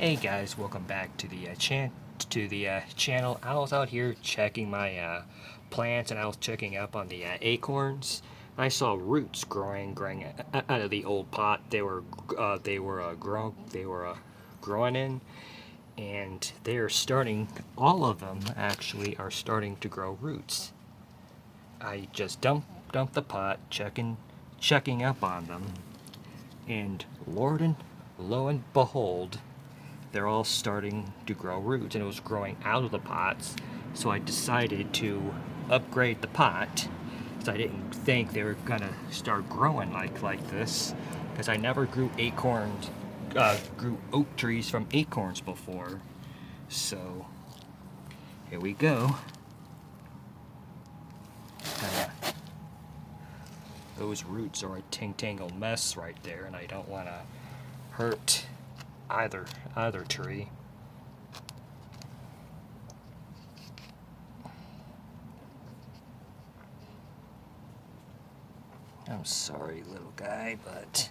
Hey guys, welcome back to the channel. I was out here checking my plants, and I was checking up on the acorns. I saw roots growing out of the old pot. They were growing in, and they're starting. All of them actually are starting to grow roots. I just dumped the pot, checking up on them, and lo and behold, they're all starting to grow roots, and it was growing out of the pots. So I decided to upgrade the pot, because I didn't think they were gonna start growing like this, because I never grew grew oak trees from acorns before. So here we go. Those roots are a tangled mess right there, and I don't want to hurt either tree. I'm sorry, little guy, but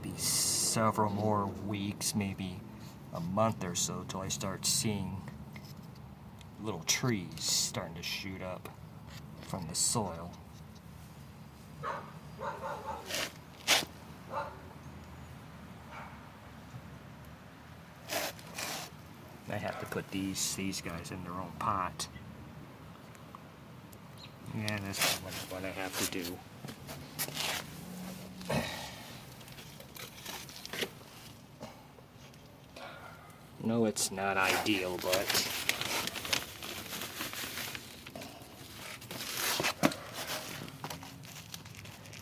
be several more weeks, maybe a month or so, till I start seeing little trees starting to shoot up from the soil. I have to put these guys in their own pot. Yeah, that's what I have to do. No, it's not ideal, but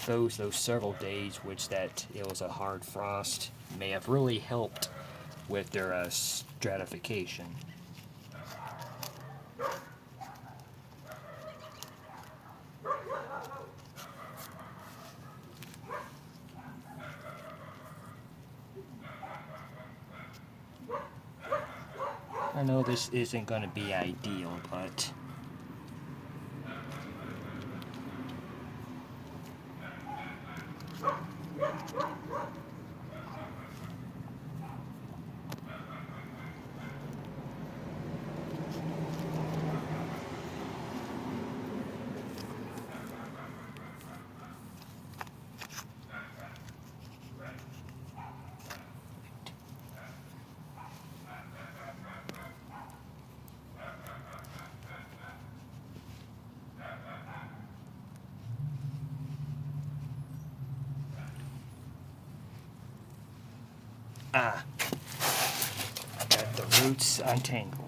those several days it was a hard frost may have really helped with their stratification. I know this isn't going to be ideal, but I got the roots untangled.